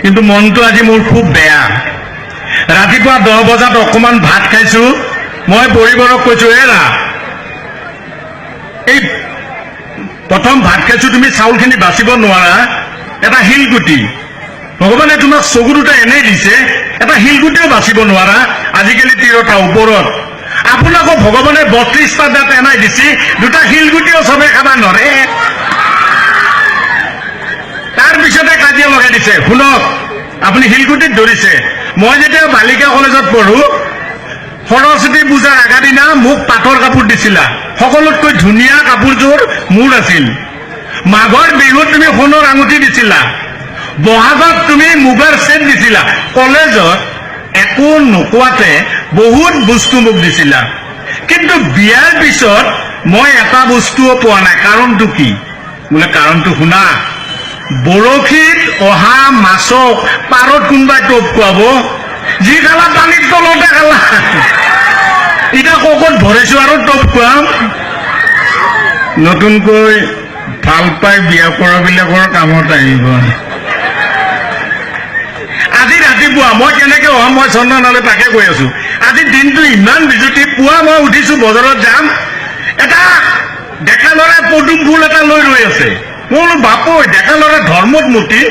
কিন্তু মনটো আজি মোৰ খুব বেয়া ৰাতিপুৱা 10 বজাত অকমান ভাত খাইছো মই পৰিবাৰক কৈছো এৰা এই প্ৰথম ভাত খাইছো তুমি চাউলখিনি বাচিব নোৱাৰা এটা হিলগুটি ভগৱানে তোমাক চকু দুটা এনেই দিছে এটা হিলগুটিও বাচিব নোৱাৰা আজিকালি 13টা ওপৰত আপোনাকো ভগৱানে 32টা দাঁত এনাই দিছে দুটা হিলগুটিও সবে খাবা নৰে তাৰ পিছতে কাজিয়া লগাই দিছে শুনক আপুনি হিলগুটিত ধৰিছে মই যেতিয়া বালিকা কলেজত পঢ়ো সৰস্বতী পূজাৰ আগা দিনা মোক পাটৰ কাপোৰ দিছিলা সকলোতকৈ ধুনীয়া কাপোৰযোৰ মোৰ আছিল মাঘৰ বিহুত তুমি সোণৰ আঙুঠি দিছিলা বহাগত তুমি মুগাৰ সেট দিছিলা কলেজত একো নোকোৱাতে বহুত বস্তু মোক দিছিলা কিন্তু বিয়াৰ পিছত মই এটা বস্তুও পোৱা নাই কাৰণটো কি বোলে কাৰণটো শুনা বৰশীত অহা মাছক পাৰত কোনোবাই টোপ খুৱাব যি খালা পানীৰ তলতে খালা এতিয়া ককত ভৰাইছো আৰু টোপ খুৱাম নতুনকৈ ভাল পাই বিয়া কৰাবিলাকৰ কামত আহিব আজি ৰাতিপুৱা মই কেনেকে অহা মই চন্দনালৈ তাকে কৈ আছো আজি দিনটো ইমান বিজুতি পুৱা মই উঠিছো বজাৰত যাম এটা ডেকা ল'ৰাই পদুম ফুল এটা লৈ ৰৈ আছে মই বোলো বাপু ডেকা ল'ৰা ধৰ্মত মতি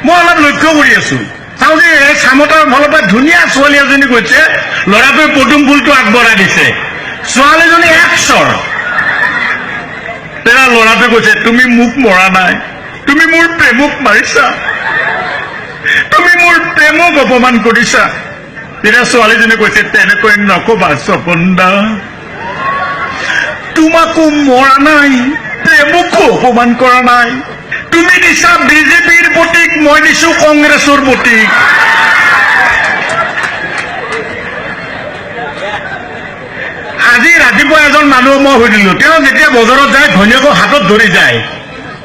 মই অলপ লক্ষ্য কৰি আছো চাওঁ যে এই চামতাৰ ফালৰ পৰা ধুনীয়া ছোৱালী এজনী কৈছে ল'ৰাটোৱে পদুম ফুলটো আগবঢ়াই দিছে ছোৱালীজনী 100 তেৰা ল'ৰাটোৱে কৈছে তুমি মোক মৰা নাই তুমি মোৰ প্ৰেমক মাৰিছা তুমি মোৰ প্ৰেমক অপমান কৰিছা তেতিয়া ছোৱালীজনী কৈছে তেনেকৈ নকবা সপন্দা তোমাকো মৰা নাই প্ৰেমকো অপমান কৰা নাই তুমি দিছা বিজেপিৰ প্ৰতীক মই দিছো কংগ্ৰেছৰ প্ৰতীক আজি ৰাতিপুৱা এজন মানুহ মই সুধিলো তেওঁ যেতিয়া বজাৰত যায় ঘৈণীয়েকক হাতত ধৰি যায়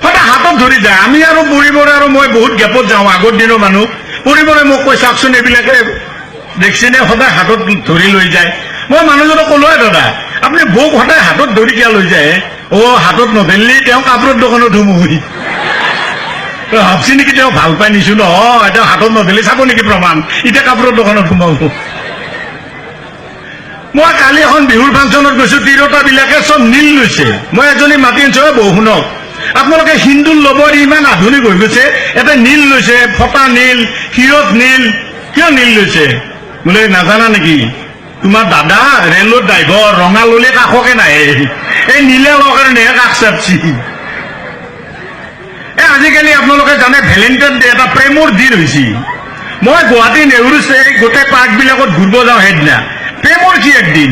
সদায় হাতত ধৰি যায় আমি আৰু পৰিবাৰে আৰু মই বহুত গেপত যাওঁ আগৰ দিনৰ মানুহ পৰিবাৰে মোক কৈ চাওকচোন এইবিলাকে দেখিছেনে সদায় হাতত ধৰি লৈ যায় মই মানুহজনক ক'লো দাদা আপুনি বৌক সদায় হাতত ধৰি কিয় লৈ যায় হাতত নধৰিলে তেওঁ কাপোৰৰ দোকানত সোমোই ভাবছি নেকি তেওঁ ভাল পাই নিছো নহয় তেওঁ হাতত নধৰিলে চাব নেকি প্ৰমাণ এতিয়া কাপোৰৰ দোকানত সোমাব মই কালি এখন বিহুৰ ফাংচনত গৈছো 13টা বিলাকে চব নীল লৈছে মই এজনী মাতি আনিছো বহু শুনক আপোনালোকে হিন্দুৰ লবৰ ইমান আধুনিক হৈ গৈছে এটা নীল লৈছে ফটা নীল শিৰত নীল কিয় নীল লৈছে বোলে নাজানা নেকি তোমাৰ দাদা ৰেলৰ ড্ৰাইভাৰ ৰঙা ললে কাষকে নাহে এই নীলে কাৰণেহে কাষ চাপছি আজিকালি আপোনালোকে জানে ভেলেণ্টাইন ডে এটা প্ৰেমৰ দিন হৈছে মই গুৱাহাটী নেহৰু গোটেই পাৰ্কবিলাকত ঘূৰিব যাওঁ সেইদিনা প্ৰেমৰ কি একদিন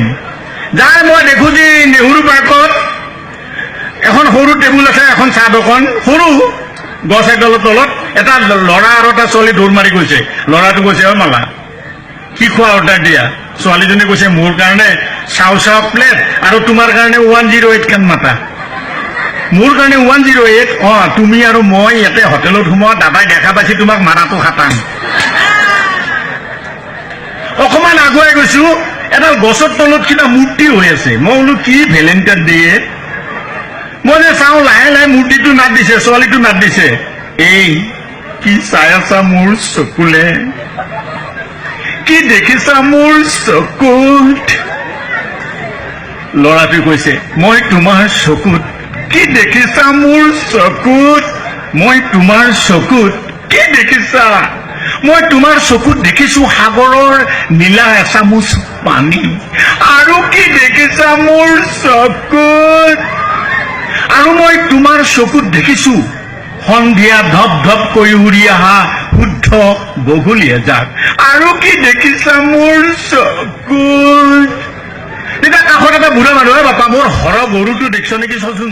যাই মই দেখো যে নেহৰু পাৰ্কত এখন সৰু টেবুল আছে এখন চাহ দোকান সৰু গছ এডালৰ তলত এটা ল'ৰা আৰু এটা ছোৱালী দৌৰ মাৰি গৈছে ল'ৰাটো কৈছে মালা কি খোৱা অৰ্ডাৰ দিয়া ছোৱালীজনী কৈছে মোৰ কাৰণে চাও প্লেট আৰু তোমাৰ কাৰণে 108 খান মাতা মোৰ কাৰণে 108 তুমি আৰু মই ইয়াতে হোটেলত সোমোৱা দাদাই দেখা পাইছে তোমাক মাৰাটো খাটাং অকমান আগুৱাই গৈছো এডাল গছৰ তলত কিবা মূৰ্তি হৈ আছে মই বোলো কি ভেলেণ্টাইন ডে মই যে চাওঁ লাহে লাহে মূৰ্তিটো নাট দিছে ছোৱালীটো নাট দিছে এই কি চাই আছা মোৰ চকুলে কি দেখিছা মোৰ চকুত ল'ৰাটোৱে কৈছে মই তোমাৰ চকুত কি দেখিছা মোৰ চকুত মই তোমাৰ চকুত কি দেখিছা মই তোমাৰ চকুত দেখিছো সাগৰৰ নীলা এচামুচ পানী আৰু কি দেখিছা মোৰ চকুত আৰু মই তোমাৰ চকুত দেখিছো সন্ধিয়া ধপ ধপ কৰি উৰি অহা শুদ্ধ বগলীয়া জাক আৰু কি দেখিছা মোৰ চকুত তেতিয়া কাষত এটা বুঢ়া মানুহে বাপা মোৰ হৰ গৰুটো দেখিছ নেকি চোন